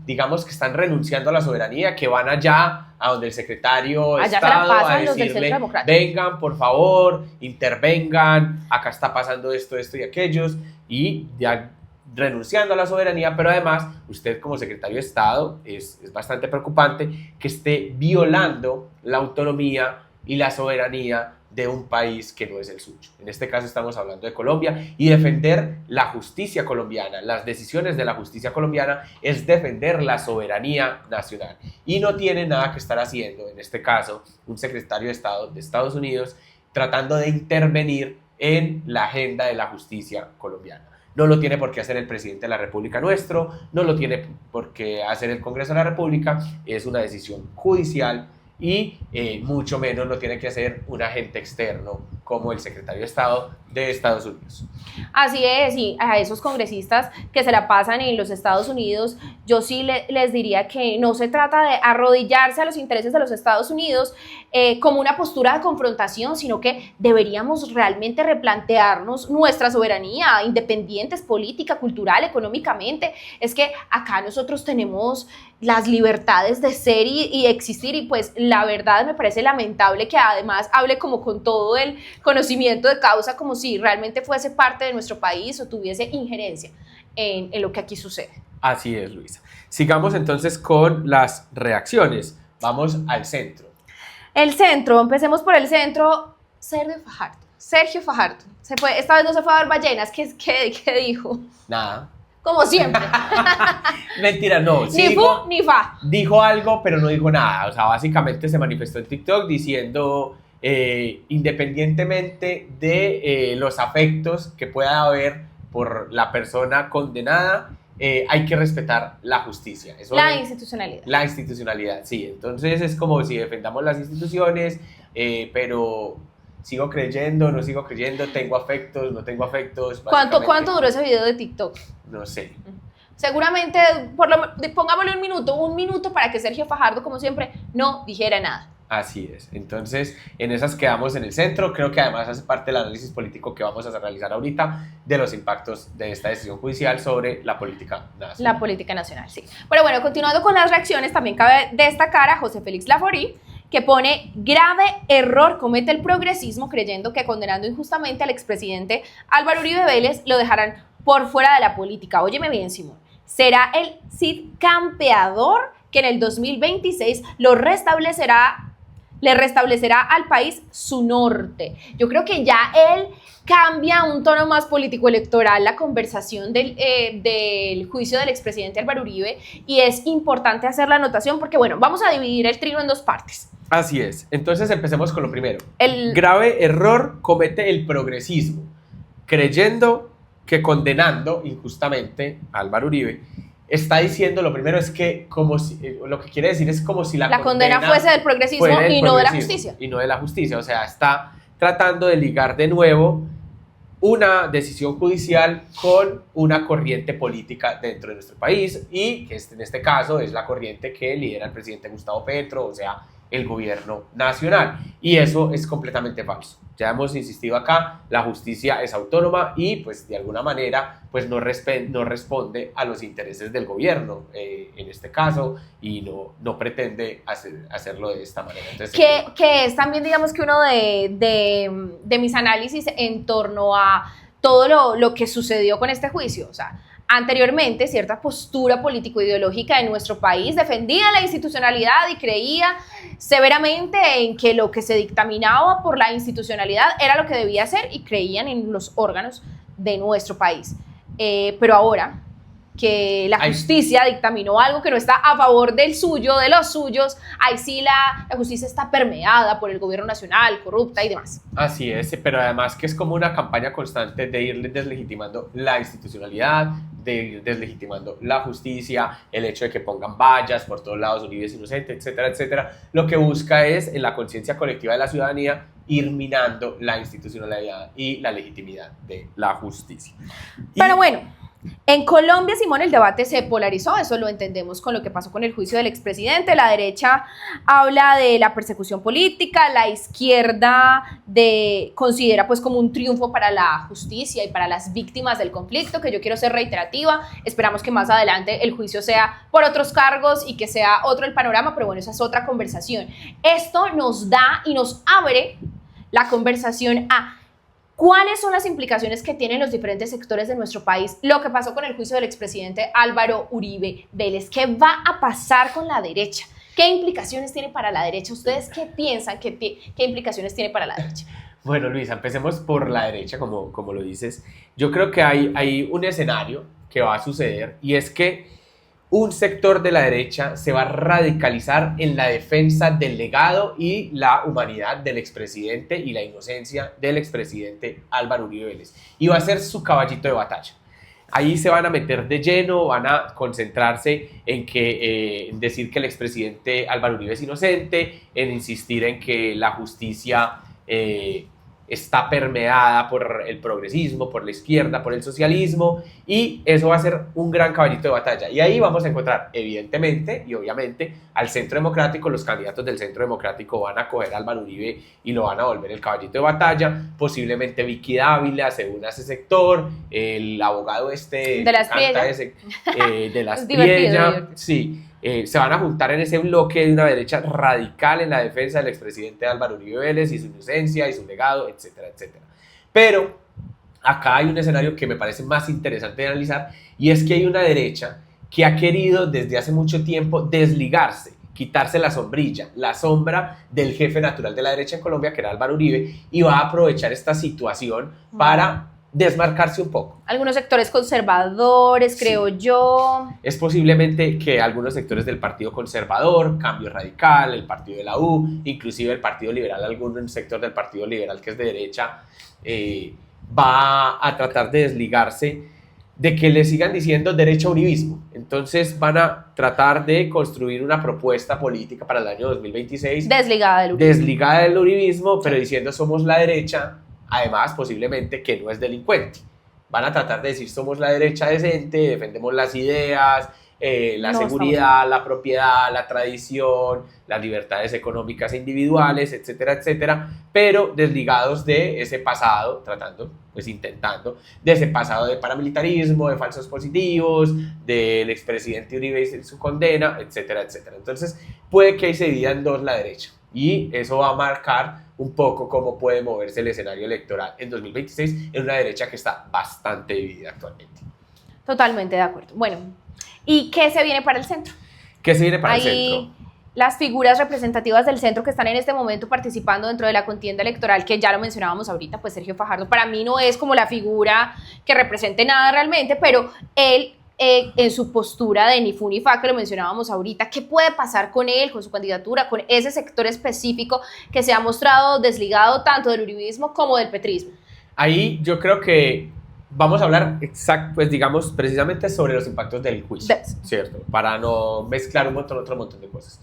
digamos, que están renunciando a la soberanía, que van allá a donde el secretario de Estado a decirle, vengan, por favor, intervengan, acá está pasando esto y aquellos, y ya renunciando a la soberanía. Pero además, usted como secretario de Estado, es bastante preocupante que esté violando la autonomía y la soberanía de un país que no es el suyo. En este caso estamos hablando de Colombia, y defender la justicia colombiana, las decisiones de la justicia colombiana, es defender la soberanía nacional. Y no tiene nada que estar haciendo, en este caso, un secretario de Estado de Estados Unidos tratando de intervenir en la agenda de la justicia colombiana. No lo tiene por qué hacer el presidente de la República nuestro, no lo tiene por qué hacer el Congreso de la República, es una decisión judicial, y mucho menos lo tiene que hacer un agente externo como el secretario de Estado de Estados Unidos. Así es, y a esos congresistas que se la pasan en los Estados Unidos, yo sí les diría que no se trata de arrodillarse a los intereses de los Estados Unidos como una postura de confrontación, sino que deberíamos realmente replantearnos nuestra soberanía, independientes política, cultural, económicamente. Es que acá nosotros tenemos las libertades de ser y existir, y pues la verdad me parece lamentable que además hable como con todo el conocimiento de causa, como si realmente fuese parte de nuestro país o tuviese injerencia en lo que aquí sucede. Así es, Luisa. Sigamos entonces con las reacciones. Vamos al centro. El centro, empecemos por el centro. Sergio Fajardo. Esta vez no se fue a ver ballenas. ¿Qué dijo? Nada. Como siempre. Mentira, no. Sí, ni fu ni fa. Dijo algo, pero no dijo nada. O sea, básicamente se manifestó en TikTok diciendo, independientemente de los afectos que pueda haber por la persona condenada, hay que respetar la justicia. Institucionalidad. La institucionalidad, sí. Entonces es como si defendamos las instituciones, pero sigo creyendo, no sigo creyendo, tengo afectos, no tengo afectos. ¿Cuánto duró ese video de TikTok? No sé. Seguramente, pongámosle un minuto para que Sergio Fajardo, como siempre, no dijera nada. Así es. Entonces, en esas quedamos en el centro. Creo que además hace parte del análisis político que vamos a realizar ahorita de los impactos de esta decisión judicial sobre la política nacional. La política nacional, sí. Pero bueno, continuando con las reacciones, también cabe destacar a José Félix Laforí, que pone: grave error comete el progresismo creyendo que condenando injustamente al expresidente Álvaro Uribe Vélez lo dejarán por fuera de la política. Óyeme bien, Simón. Será el Cid campeador que en el 2026 le restablecerá al país su norte. Yo creo que ya él cambia un tono más político-electoral la conversación del juicio del expresidente Álvaro Uribe, y es importante hacer la anotación porque, bueno, vamos a dividir el trino en dos partes. Así es. Entonces empecemos con lo primero. El grave error comete el progresismo, creyendo que condenando injustamente a Álvaro Uribe, está diciendo, lo primero es que lo que quiere decir es como si la condena fuese del progresismo y no de la justicia. Y no de la justicia, o sea, está tratando de ligar de nuevo una decisión judicial con una corriente política dentro de nuestro país, y que en este caso es la corriente que lidera el presidente Gustavo Petro, o sea, el gobierno nacional. Y eso es completamente falso. Ya hemos insistido acá, la justicia es autónoma y pues de alguna manera pues no responde a los intereses del gobierno en este caso y no pretende hacerlo de esta manera. Entonces, que es también, digamos, que uno de mis análisis en torno a todo lo que sucedió con este juicio. O sea, anteriormente, cierta postura político-ideológica en nuestro país defendía la institucionalidad y creía severamente en que lo que se dictaminaba por la institucionalidad era lo que debía ser y creían en los órganos de nuestro país. Pero ahora que la justicia dictaminó algo que no está a favor del suyo, de los suyos, ahí sí la justicia está permeada por el gobierno nacional, corrupta y demás. Así es, pero además que es como una campaña constante de ir deslegitimando la institucionalidad, de ir deslegitimando la justicia, el hecho de que pongan vallas por todos lados, Uribe es inocente, etcétera, etcétera. Lo que busca es, en la conciencia colectiva de la ciudadanía, ir minando la institucionalidad y la legitimidad de la justicia. Pero bueno, en Colombia, Simón, el debate se polarizó, eso lo entendemos con lo que pasó con el juicio del expresidente. La derecha habla de la persecución política, la izquierda considera pues como un triunfo para la justicia y para las víctimas del conflicto, que yo quiero ser reiterativa, esperamos que más adelante el juicio sea por otros cargos y que sea otro el panorama, pero bueno, esa es otra conversación. Esto nos da y nos abre la conversación a ¿cuáles son las implicaciones que tienen los diferentes sectores de nuestro país? Lo que pasó con el juicio del expresidente Álvaro Uribe Vélez. ¿Qué va a pasar con la derecha? ¿Qué implicaciones tiene para la derecha? ¿Ustedes qué piensan? ¿Qué implicaciones tiene para la derecha? Bueno, Luisa, empecemos por la derecha, como lo dices. Yo creo que hay un escenario que va a suceder y es que un sector de la derecha se va a radicalizar en la defensa del legado y la humanidad del expresidente y la inocencia del expresidente Álvaro Uribe Vélez. Y va a ser su caballito de batalla. Ahí se van a meter de lleno, van a concentrarse en decir que el expresidente Álvaro Uribe es inocente, en insistir en que la justicia está permeada por el progresismo, por la izquierda, por el socialismo, y eso va a ser un gran caballito de batalla. Y ahí vamos a encontrar, evidentemente y obviamente, al Centro Democrático. Los candidatos del Centro Democrático van a coger a Álvaro Uribe y lo van a volver el caballito de batalla. Posiblemente Vicky Dávila se une a ese sector, el abogado de las de las Priella, sí. Se van a juntar en ese bloque de una derecha radical en la defensa del expresidente Álvaro Uribe Vélez y su inocencia y su legado, etcétera, etcétera. Pero acá hay un escenario que me parece más interesante de analizar, y es que hay una derecha que ha querido desde hace mucho tiempo desligarse, quitarse la sombrilla, la sombra del jefe natural de la derecha en Colombia, que era Álvaro Uribe, y va a aprovechar esta situación para desmarcarse un poco. Algunos sectores conservadores, creo yo. Es posiblemente que algunos sectores del Partido Conservador, Cambio Radical, el Partido de la U, inclusive el Partido Liberal, algún sector del Partido Liberal que es de derecha, va a tratar de desligarse de que le sigan diciendo derecha uribismo. Entonces van a tratar de construir una propuesta política para el año 2026 desligada del uribismo, pero diciendo somos la derecha. Además, posiblemente que no es delincuente. Van a tratar de decir somos la derecha decente, defendemos las ideas, la seguridad, la propiedad, la tradición, las libertades económicas e individuales, etcétera, etcétera, pero desligados de ese pasado, intentando, de ese pasado de paramilitarismo, de falsos positivos, del expresidente Uribe y su condena, etcétera, etcétera. Entonces, puede que ahí se divida en dos la derecha, y eso va a marcar un poco cómo puede moverse el escenario electoral en 2026 en una derecha que está bastante dividida actualmente. Totalmente de acuerdo. Bueno, ¿y qué se viene para el centro? ¿Qué se viene para el centro? Las figuras representativas del centro que están en este momento participando dentro de la contienda electoral, que ya lo mencionábamos ahorita, pues Sergio Fajardo para mí no es como la figura que represente nada realmente, pero él en su postura de ni fu ni fa, que lo mencionábamos ahorita, ¿qué puede pasar con él, con su candidatura, con ese sector específico que se ha mostrado desligado tanto del uribismo como del petrismo? Ahí yo creo que vamos a hablar precisamente sobre los impactos del juicio, ¿cierto? Para no mezclar otro montón de cosas.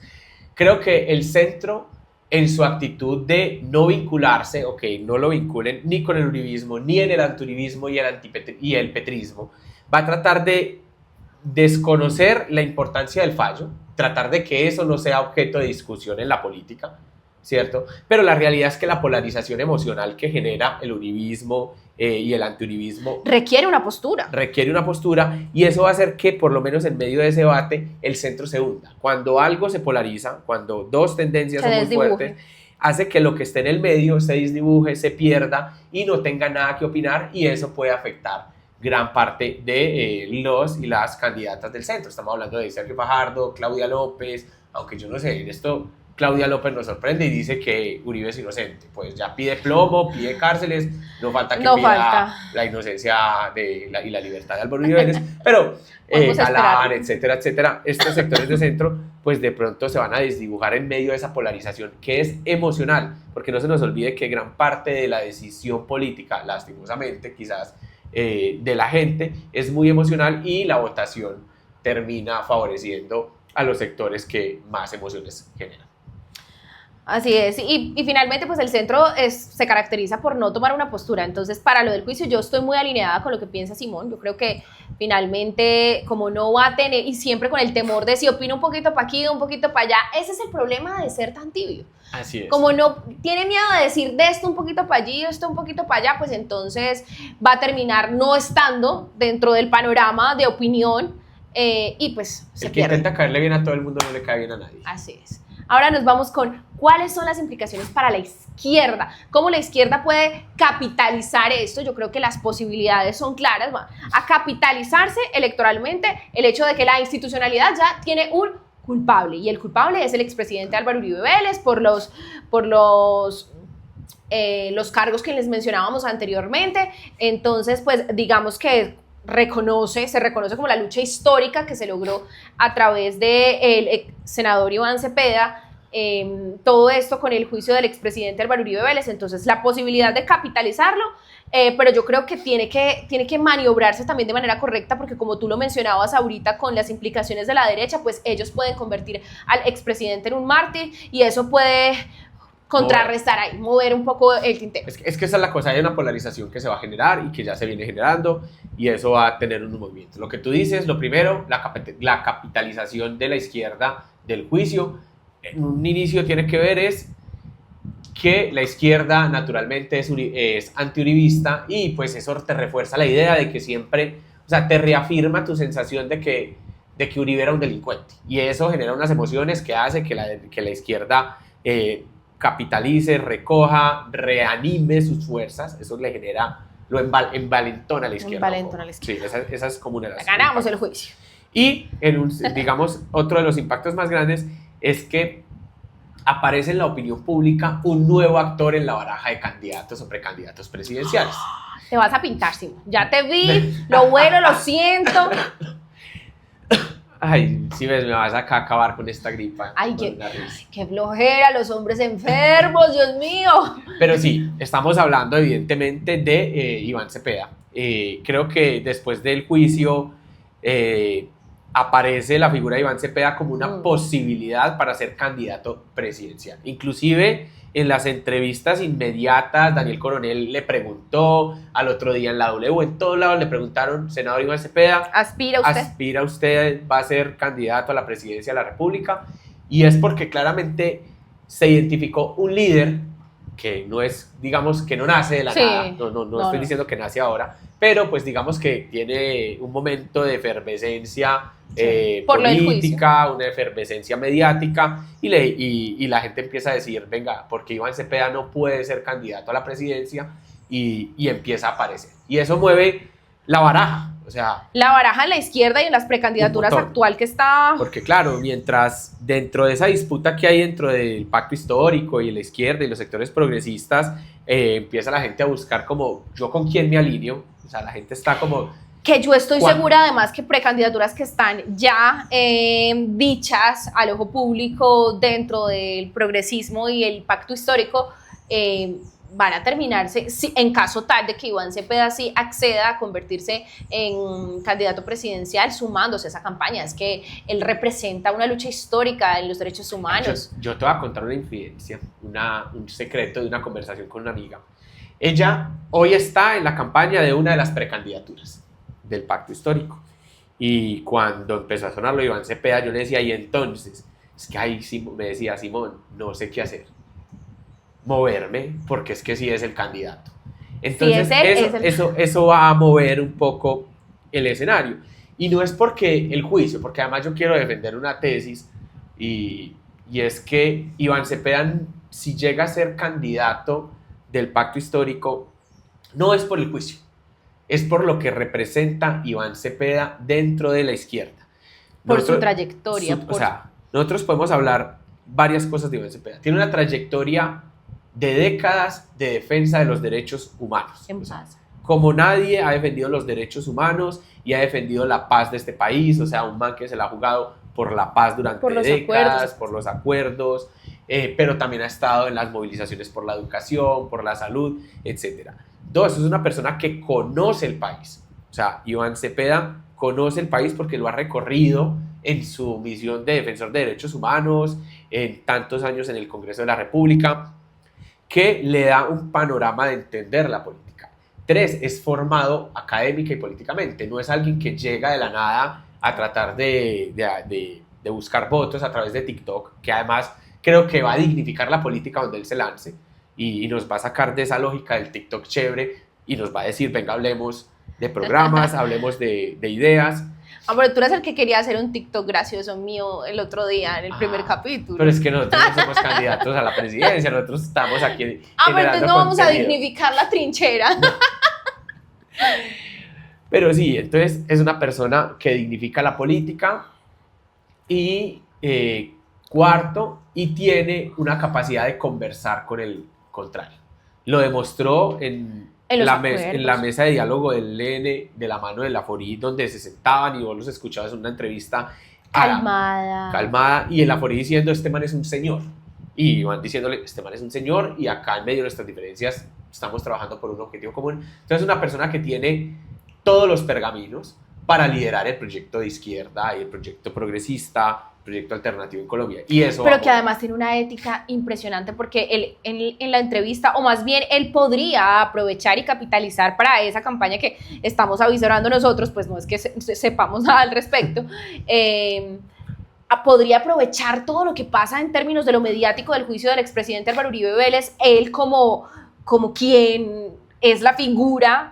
Creo que el centro, en su actitud de no vincularse, o que no lo vinculen ni con el uribismo, ni en el antiuribismo y el petrismo, va a tratar de desconocer la importancia del fallo, tratar de que eso no sea objeto de discusión en la política, ¿cierto? Pero la realidad es que la polarización emocional que genera el uribismo y el antiuribismo requiere una postura. Requiere una postura, y eso va a hacer que por lo menos en medio de ese debate el centro se hunda. Cuando algo se polariza, cuando dos tendencias son muy fuertes, hace que lo que esté en el medio se disdibuje, se pierda y no tenga nada que opinar, y eso puede afectar gran parte de los y las candidatas del centro. Estamos hablando de Sergio Fajardo, Claudia López, aunque yo no sé, en esto Claudia López nos sorprende y dice que Uribe es inocente. Pues ya pide plomo, pide cárceles, no falta que pida la inocencia y la libertad de Álvaro Uribe Vélez, pero Galán, etcétera, etcétera. Estos sectores de centro, pues de pronto se van a desdibujar en medio de esa polarización que es emocional, porque no se nos olvide que gran parte de la decisión política, lastimosamente quizás, de la gente es muy emocional, y la votación termina favoreciendo a los sectores que más emociones generan. Así es, y finalmente pues el centro se caracteriza por no tomar una postura. Entonces, para lo del juicio yo estoy muy alineada con lo que piensa Simón. Yo creo que finalmente, como no va a tener, y siempre con el temor de si opina un poquito para aquí, un poquito para allá, ese es el problema de ser tan tibio. Así es. Como no tiene miedo de decir de esto un poquito para allí, de esto un poquito para allá, pues entonces va a terminar no estando dentro del panorama de opinión, y pues se pierde. Intenta caerle bien a todo el mundo no le cae bien a nadie. Así es. Ahora nos vamos con cuáles son las implicaciones para la izquierda, cómo la izquierda puede capitalizar esto. Yo creo que las posibilidades son claras, va a capitalizarse electoralmente el hecho de que la institucionalidad ya tiene un culpable, y el culpable es el expresidente Álvaro Uribe Vélez por los cargos que les mencionábamos anteriormente. Entonces, pues digamos que se reconoce como la lucha histórica que se logró a través del senador Iván Cepeda, todo esto con el juicio del expresidente Álvaro Uribe Vélez. Entonces, la posibilidad de capitalizarlo, pero yo creo que tiene que maniobrarse también de manera correcta, porque como tú lo mencionabas ahorita con las implicaciones de la derecha, pues ellos pueden convertir al expresidente en un mártir, y eso puede contrarrestar ahí, mover un poco el tintero. Es que esa es la cosa, hay una polarización que se va a generar y que ya se viene generando, y eso va a tener un movimiento. Lo que tú dices, lo primero, la capitalización de la izquierda del juicio, en un inicio tiene que ver es que la izquierda naturalmente es antiuribista, y pues eso te refuerza la idea de que siempre, o sea, te reafirma tu sensación de que Uribe era un delincuente, y eso genera unas emociones que hace que la izquierda capitalice, recoja, reanime sus fuerzas. Eso le genera, lo envalentona a la izquierda. Envalentona a la izquierda. Sí, esa es como una de las... Ganamos el juicio. Y, digamos, otro de los impactos más grandes es que aparece en la opinión pública un nuevo actor en la baraja de candidatos o precandidatos presidenciales. Te vas a pintar, Simón. Ya te vi, lo bueno, lo siento. Ay, si ves, me vas a acabar con esta gripa. Ay, qué flojera, los hombres enfermos, Dios mío. Pero sí, estamos hablando evidentemente de Iván Cepeda. Creo que después del juicio aparece la figura de Iván Cepeda como una posibilidad para ser candidato presidencial. Inclusive en las entrevistas inmediatas, Daniel Coronel le preguntó, al otro día en la W, en todos lados le preguntaron, senador Iván Cepeda, ¿aspira usted, va a ser candidato a la presidencia de la República? Y es porque claramente se identificó un líder que no es, digamos, que no nace de la nada, no estoy diciendo que nace ahora, pero pues digamos que tiene un momento de efervescencia política, una efervescencia mediática, y la gente empieza a decir, venga, porque Iván Cepeda no puede ser candidato a la presidencia, y empieza a aparecer. Y eso mueve la baraja, o sea... La baraja en la izquierda y en las precandidaturas actual que está... Porque claro, mientras dentro de esa disputa que hay dentro del pacto histórico y la izquierda y los sectores progresistas, empieza la gente a buscar como, ¿yo con quién me alineo? O sea, la gente está como... Que yo estoy segura además que precandidaturas que están ya dichas al ojo público dentro del progresismo y el pacto histórico van a terminarse, en caso tal de que Iván Cepeda sí acceda a convertirse en candidato presidencial, sumándose a esa campaña. Es que él representa una lucha histórica en los derechos humanos. Yo te voy a contar una infidencia, un secreto de una conversación con una amiga. Ella hoy está en la campaña de una de las precandidaturas del pacto histórico, Y cuando empezó a sonarlo Iván Cepeda, yo le decía, y entonces, es que ahí me decía Simón, no sé qué hacer, moverme, porque es que sí es el candidato. Entonces, sí, es él. eso va a mover un poco el escenario. Y no es porque el juicio, porque además yo quiero defender una tesis, y es que Iván Cepeda, si llega a ser candidato del pacto histórico, no es por el juicio, es por lo que representa Iván Cepeda dentro de la izquierda. Por su trayectoria. O sea, nosotros podemos hablar varias cosas de Iván Cepeda. Tiene una trayectoria de décadas de defensa de los derechos humanos. En paz. O sea, como nadie ha defendido los derechos humanos y ha defendido la paz de este país, o sea, un man que se la ha jugado por la paz durante décadas, por los acuerdos, pero también ha estado en las movilizaciones por la educación, por la salud, etc. Dos, es una persona que conoce el país. O sea, Iván Cepeda conoce el país porque lo ha recorrido en su misión de defensor de derechos humanos, en tantos años en el Congreso de la República, que le da un panorama de entender la política. Tres, es formado académica y políticamente. No es alguien que llega de la nada a tratar de buscar votos a través de TikTok, que además creo que va a dignificar la política donde él se lance y nos va a sacar de esa lógica del TikTok chévere y nos va a decir, venga, hablemos de programas, hablemos de ideas. Ah, pero tú eres el que quería hacer un TikTok gracioso mío el otro día, en el primer capítulo. Pero es que nosotros no somos candidatos a la presidencia, nosotros estamos aquí. Pero entonces no vamos a dignificar la trinchera. No. Pero sí, entonces es una persona que dignifica la política y cuarto, y tiene una capacidad de conversar con el contrario. Lo demostró en la mesa de diálogo del ELN de la mano de la Forí, donde se sentaban y vos los escuchabas en una entrevista calmada, y el Aforí diciendo, este man es un señor, y van diciéndole, este man es un señor, y acá en medio de nuestras diferencias estamos trabajando por un objetivo común. Entonces es una persona que tiene todos los pergaminos para liderar el proyecto de izquierda y el proyecto progresista, proyecto alternativo en Colombia. Y eso pero que además tiene una ética impresionante, porque él en la entrevista, o más bien él podría aprovechar y capitalizar para esa campaña que estamos avisorando nosotros, pues no es que sepamos nada al respecto, podría aprovechar todo lo que pasa en términos de lo mediático del juicio del expresidente Álvaro Uribe Vélez, él como quien es la figura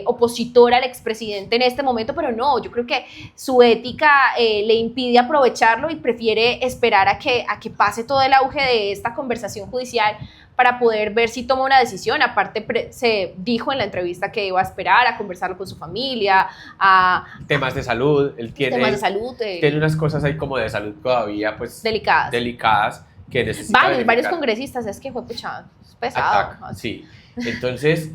opositora al expresidente en este momento, pero no, yo creo que su ética le impide aprovecharlo y prefiere esperar a que pase todo el auge de esta conversación judicial para poder ver si toma una decisión. Aparte, se dijo en la entrevista que iba a esperar a conversarlo con su familia, temas de salud, él tiene temas de salud, tiene unas cosas ahí como de salud todavía pues delicadas que necesita varios congresistas, es que fue puchado, es pesado. Sí, entonces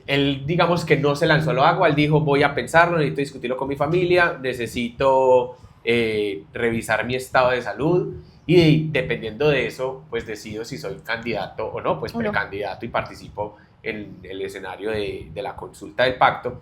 él digamos que no se lanzó al agua, él dijo voy a pensarlo, necesito discutirlo con mi familia, necesito revisar mi estado de salud y dependiendo de eso pues decido si soy candidato o no, pues precandidato y participo en el escenario de la consulta del pacto.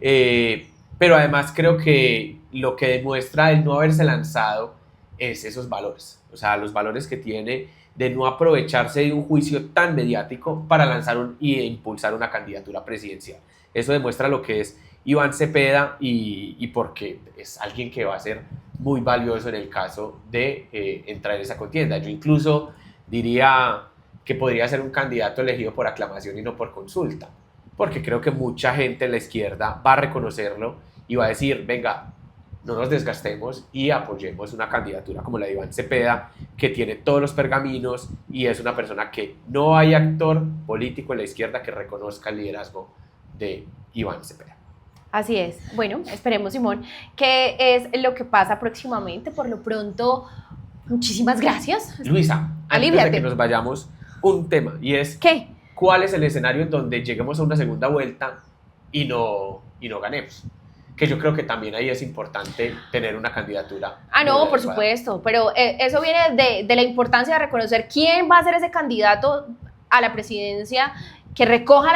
Pero además creo que lo que demuestra el no haberse lanzado es esos valores, o sea, los valores que tiene de no aprovecharse de un juicio tan mediático para lanzar e impulsar una candidatura presidencial. Eso demuestra lo que es Iván Cepeda y porque es alguien que va a ser muy valioso en el caso de entrar en esa contienda. Yo incluso diría que podría ser un candidato elegido por aclamación y no por consulta, porque creo que mucha gente en la izquierda va a reconocerlo y va a decir, venga, no nos desgastemos y apoyemos una candidatura como la de Iván Cepeda, que tiene todos los pergaminos y es una persona que no hay actor político en la izquierda que reconozca el liderazgo de Iván Cepeda. Así es. Bueno, esperemos, Simón, qué es lo que pasa próximamente. Por lo pronto, muchísimas gracias. Luisa, antes de que nos vayamos, un tema, y es ¿qué? ¿Cuál es el escenario en donde lleguemos a una segunda vuelta y no ganemos? Que yo creo que también ahí es importante tener una candidatura. No, por supuesto, pero eso viene de la importancia de reconocer quién va a ser ese candidato a la presidencia, que recoja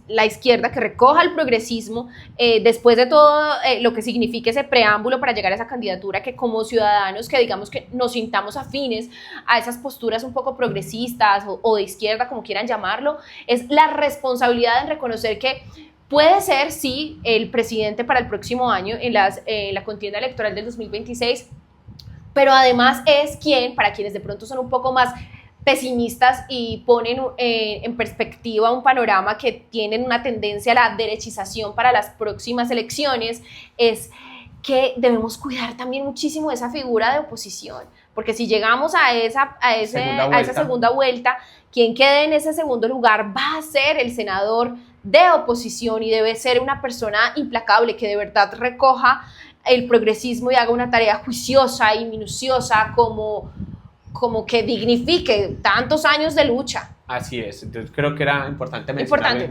la izquierda, que recoja el progresismo, después de todo lo que signifique ese preámbulo para llegar a esa candidatura, que como ciudadanos que digamos que nos sintamos afines a esas posturas un poco progresistas o de izquierda, como quieran llamarlo, es la responsabilidad en reconocer que puede ser, sí, el presidente para el próximo año en la contienda electoral del 2026, pero además es quien, para quienes de pronto son un poco más pesimistas y ponen en perspectiva un panorama que tienen una tendencia a la derechización para las próximas elecciones, es que debemos cuidar también muchísimo esa figura de oposición, porque si llegamos a esa segunda vuelta, quien quede en ese segundo lugar va a ser el senador de oposición y debe ser una persona implacable que de verdad recoja el progresismo y haga una tarea juiciosa y minuciosa como que dignifique tantos años de lucha. Así es, entonces creo que era importante mencionar,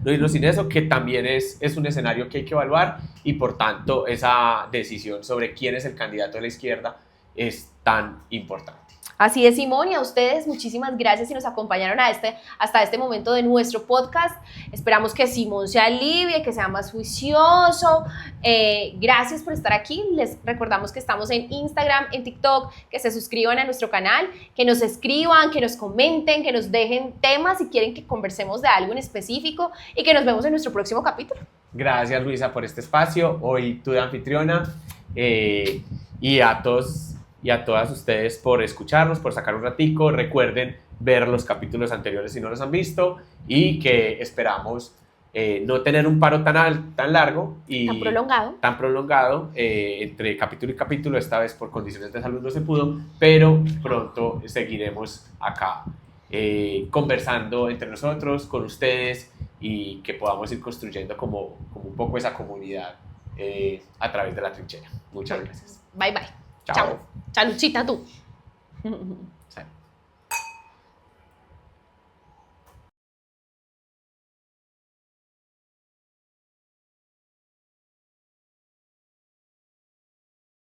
no irnos sin eso, que también es un escenario que hay que evaluar y por tanto esa decisión sobre quién es el candidato de la izquierda es tan importante. Así es, Simón, y a ustedes muchísimas gracias si nos acompañaron hasta este momento de nuestro podcast. Esperamos que Simón se alivie, que sea más juicioso. Gracias por estar aquí. Les recordamos que estamos en Instagram, en TikTok, que se suscriban a nuestro canal, que nos escriban, que nos comenten, que nos dejen temas si quieren que conversemos de algo en específico y que nos vemos en nuestro próximo capítulo. Gracias, Luisa, por este espacio. Hoy tú de anfitriona y a todos y a todas ustedes por escucharnos, por sacar un ratico. Recuerden ver los capítulos anteriores si no los han visto y que esperamos no tener un paro tan largo y tan prolongado entre capítulo y capítulo. Esta vez por condiciones de salud no se pudo, pero pronto seguiremos acá conversando entre nosotros, con ustedes y que podamos ir construyendo como un poco esa comunidad a través de la trinchera. Muchas gracias. Bye bye. Chao. Chao, Luchita, tú. Sí.